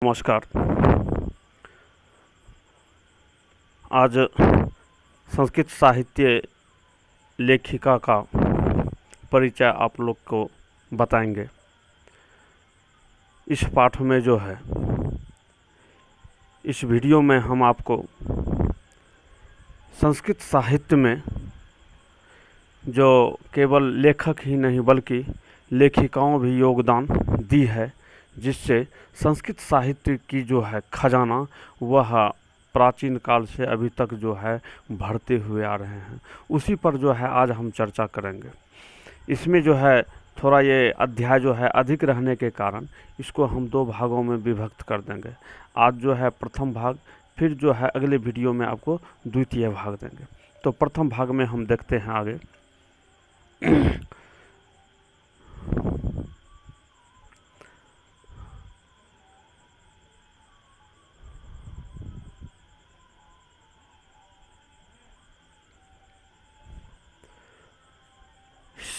नमस्कार। आज संस्कृत साहित्य लेखिका का परिचय आप लोग को बताएंगे। इस पाठ में जो है, इस वीडियो में हम आपको संस्कृत साहित्य में जो केवल लेखक ही नहीं बल्कि लेखिकाओं भी योगदान दी है, जिससे संस्कृत साहित्य की जो है खजाना वह प्राचीन काल से अभी तक जो है बढ़ते हुए आ रहे हैं, उसी पर जो है आज हम चर्चा करेंगे। इसमें जो है थोड़ा ये अध्याय जो है अधिक रहने के कारण इसको हम दो भागों में विभक्त कर देंगे। आज जो है प्रथम भाग, फिर जो है अगले वीडियो में आपको द्वितीय भाग देंगे। तो प्रथम भाग में हम देखते हैं आगे।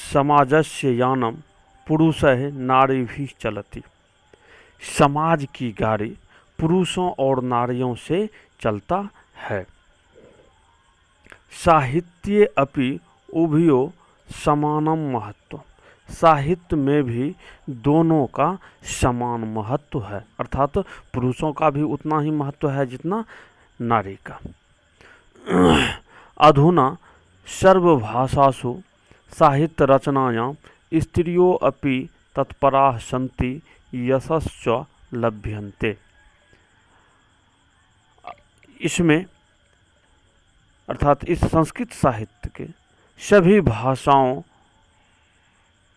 समाजस्य यानम पुरुषः नारीभिः चलति। समाज की गाड़ी पुरुषों और नारियों से चलता है। साहित्ये अपि उभयो समानम महत्व। साहित्य में भी दोनों का समान महत्व है, अर्थात पुरुषों का भी उतना ही महत्व है जितना नारी का। अधुना सर्वभाषासु साहित्य रचनायां स्त्रियो अपि तत्पराः सन्ति यशश्च लभ्यन्ते। इसमें अर्थात इस संस्कृत साहित्य के सभी भाषाओं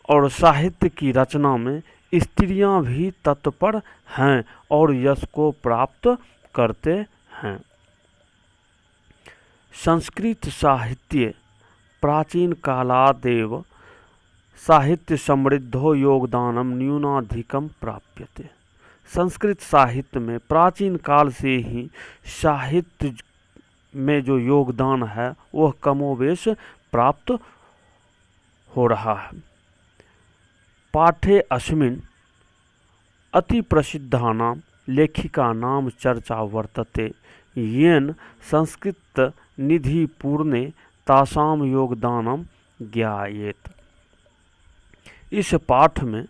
और साहित्य की रचना में स्त्रियां भी तत्पर हैं और यश को प्राप्त करते हैं। संस्कृत साहित्य प्राचीन कालादेव साहित्य समृद्धो योगदानम न्यूनाधिकम प्राप्यते। संस्कृत साहित्य में प्राचीन काल से ही साहित्य में जो योगदान है वह कमोवेश प्राप्त हो रहा है। पाठे अस्मिन् अति प्रसिद्धानां लेखिकानां चर्चा वर्तते येन संस्कृत निधि पूर्णे तासाम योगदानम ज्ञायेत। इस पाठ में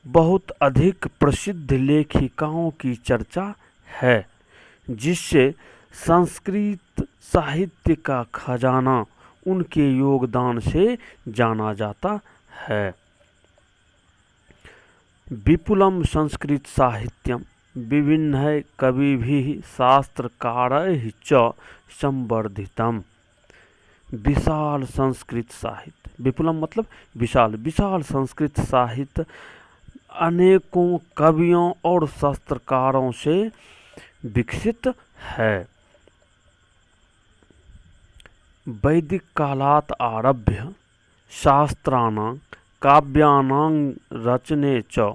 बहुत अधिक प्रसिद्ध लेखिकाओं की चर्चा है, जिससे संस्कृत साहित्य का खजाना उनके योगदान से जाना जाता है। विपुलम संस्कृत साहित्यम विभिन्न कविभिः शास्त्रकारैः च संवर्धितम। विशाल संस्कृत साहित्य, विपुलम मतलब विशाल, विशाल संस्कृत साहित्य अनेकों कवियों और शास्त्रकारों से विकसित है। वैदिक कालात् आरभ्य शास्त्राणां काव्यानां रचने च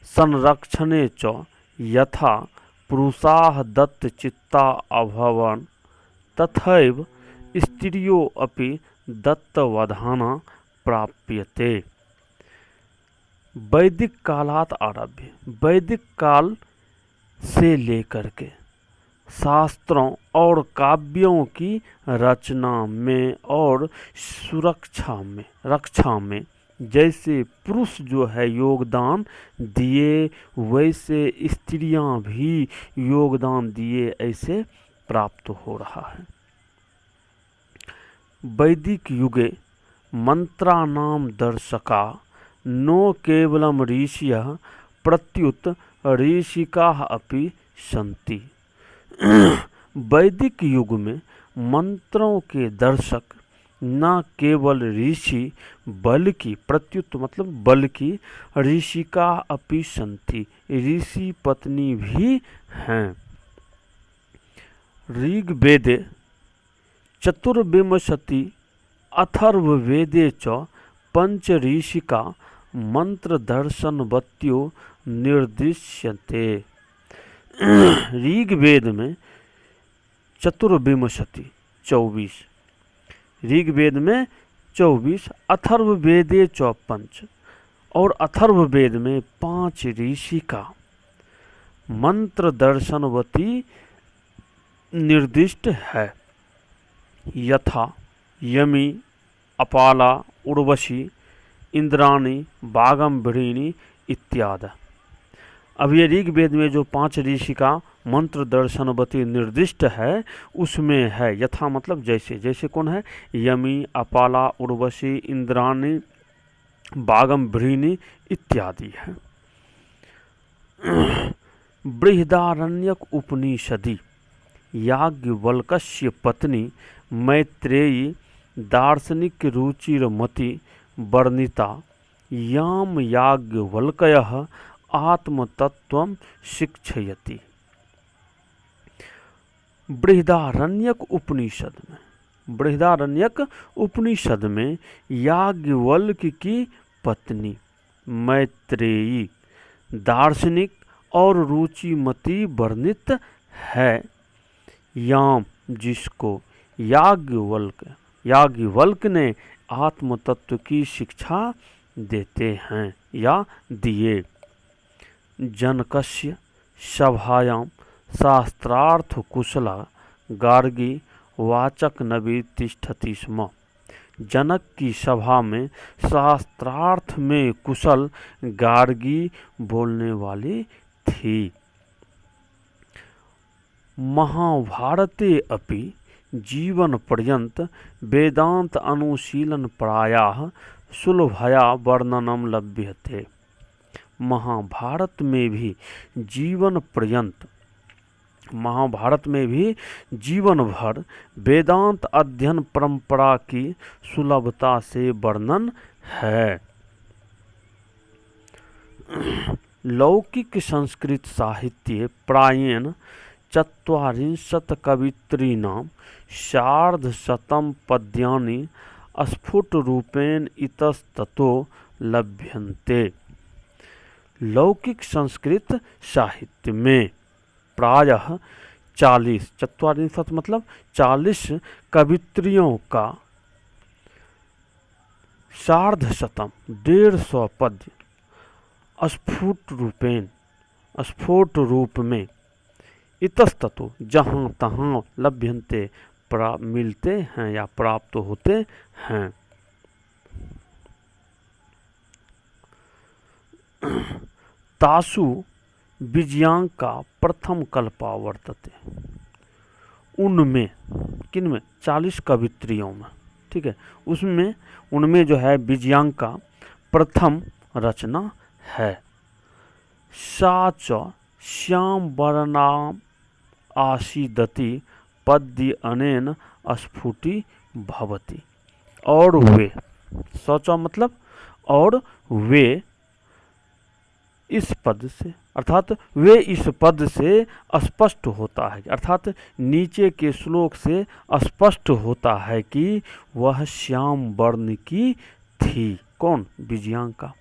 संरक्षणे च यथा पुरुषाः दत्तचित्ता अभवन् तथैव स्त्रियो अपि दत्तवधाना प्राप्यते। वैदिक कालात् आरभ्य, वैदिक काल से लेकर के शास्त्रों और काव्यों की रचना में और रक्षा में जैसे पुरुष जो है योगदान दिए, वैसे स्त्रियां भी योगदान दिए, ऐसे प्राप्त हो रहा है। वैदिक युगे मंत्राणां दर्शका नो केवलम ऋषयः प्रत्युत ऋषिकाः अपि सन्ति। वैदिक युग में मंत्रों के दर्शक न केवल ऋषि बल्कि प्रत्युत मतलब बल्कि ऋषिका अपि सन्ति, ऋषि पत्नी भी हैं। ऋग्वेदे चतुर्विंशति अथर्ववेदे च पंच ऋषिका मंत्र दर्शनवत्यो निर्दिश्यन्ते। ऋग्वेद में चतुर्विंशति 24, ऋग्वेद में 24, अथर्ववेदे च पंच और अथर्ववेद में 5 ऋषि का मंत्र दर्शनवती निर्दिष्ट है। यथा यमी, अपाला, उर्वशी, इंद्राणी, बागंभरिणी इत्यादि। अब ये ऋग्वेद में जो 5 ऋषि का मंत्र दर्शनवती निर्दिष्ट है उसमें है यथा मतलब जैसे, जैसे कौन है? यमी, अपाला, उर्वशी, इंद्राणी, बागंभरिणी इत्यादि है। बृहदारण्यक उपनिषदि याज्ञवल्क्य पत्नी मैत्रेयी दार्शनिक रुचिरमति वर्णिता याम याज्ञवल्क्यः आत्मतत्वं शिक्षयति। बृहदारण्यक उपनिषद में, बृहदारण्यक उपनिषद में याज्ञवल्क्य की पत्नी मैत्रेयी दार्शनिक और रुचिमती वर्णित है। याम जिसको याज्ञवल्क्य ने आत्मतत्व की शिक्षा देते हैं या दिए। जनकस्य सभायां शास्त्रार्थ कुशला गार्गी वाचक नबी तिष्ठति स्म। जनक की सभा में शास्त्रार्थ में कुशल गार्गी बोलने वाली थी। महाभारते अपि जीवन पर्यंत वेदांत अनुशीलन प्रायः सुलभया वर्णनम लभ्यते। महाभारत में भी जीवन पर्यंत, महाभारत में भी जीवन भर वेदांत अध्ययन परंपरा की सुलभता से वर्णन है। लौकिक संस्कृत साहित्ये प्रायेण ४० कवित्रीणां सार्धशतं पद्यानि स्फुटरूपेण इतस्ततो लभ्यन्ते। लौकिक संस्कृत साहित्य में प्रायः 40 मतलब 40 कवित्रियों का सार्धशतम 150 पद्य स्फुट रूप में इतस्ततो जहाँ तहाँ लभ्यन्ते मिलते हैं या प्राप्त होते हैं। तासु विजयांका प्रथम कल्पा वर्तते। उनमें, किनमें? 40 कवित्रियों में, ठीक है, उसमें उनमें जो है विजयांका प्रथम रचना है। सा च श्याम वर्णाम आसीदति पद्य अनेन स्फुटी भवति। और वे, सोचा मतलब और वे इस पद से, अर्थात वे इस पद से स्पष्ट होता है, अर्थात नीचे के श्लोक से स्पष्ट होता है कि वह श्याम वर्ण की थी। कौन? विजयांका।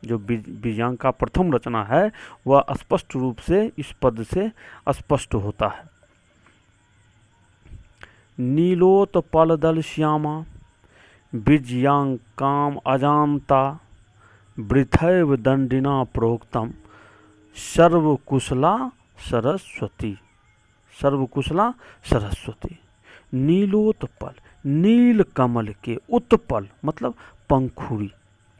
जो विजयांका प्रथम रचना है वह स्पष्ट रूप से इस पद से स्पष्ट होता है। नीलोत्पलदल श्यामा विजयांकाम अजानता वृथैव दंडिना प्रोक्तम सर्वकुशला सरस्वती। सर्वकुशला सरस्वती। नीलोत्पल, नील कमल के, उत्पल मतलब पंखुड़ी,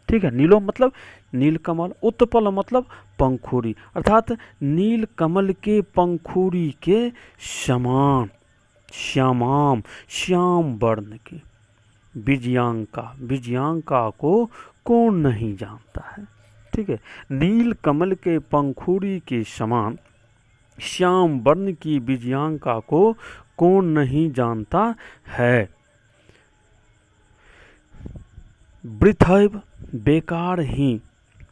ठीक है, नीलो मतलब नील कमल, उत्पल मतलब पंखुड़ी, अर्थात नील कमल के पंखुड़ी के समान, श्यामाम श्याम वर्ण की। विजयांका, विजयांका को कौन नहीं जानता है, ठीक है। नील कमल के पंखुड़ी के समान श्याम वर्ण की विजयांका को कौन नहीं जानता है। वृथैव बेकार ही,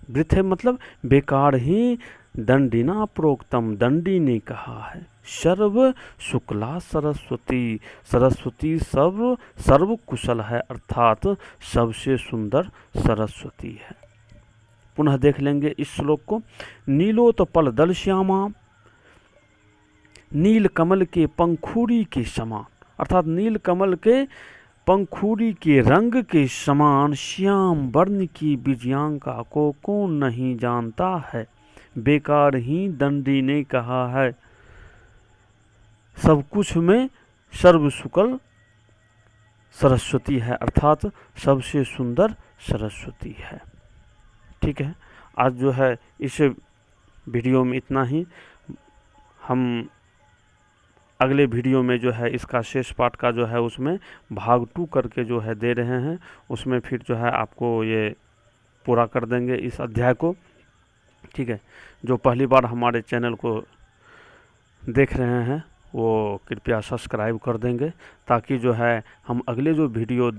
वृथैव मतलब बेकार ही, दंडिना प्रोक्तम दंडी ने कहा है। सर्व शुक्ला सरस्वती, सरस्वती सर्व कुशल है, अर्थात सबसे सुंदर सरस्वती है। पुनः देख लेंगे इस श्लोक को। नीलोत्पल दल श्यामा, नील कमल के पंखुड़ी के समान, अर्थात नील कमल के पंखुड़ी के रंग के समान श्याम वर्ण की विजयांका को कौन नहीं जानता है। बेकार ही दंडी ने कहा है। सब कुछ में सर्व सुकल सरस्वती है, अर्थात सबसे सुंदर सरस्वती है। ठीक है, आज जो है इस वीडियो में इतना ही। हम अगले वीडियो में जो है इसका शेष पाठ का जो है उसमें भाग 2 करके जो है दे रहे हैं। उसमें फिर जो है आपको ये पूरा कर देंगे इस अध्याय को। ठीक है, जो पहली बार हमारे चैनल को देख रहे हैं वो कृपया सब्सक्राइब कर देंगे, ताकि जो है हम अगले जो वीडियो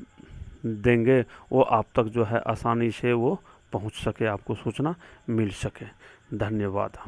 देंगे वो आप तक जो है आसानी से वो पहुंच सके, आपको सूचना मिल सके। धन्यवाद।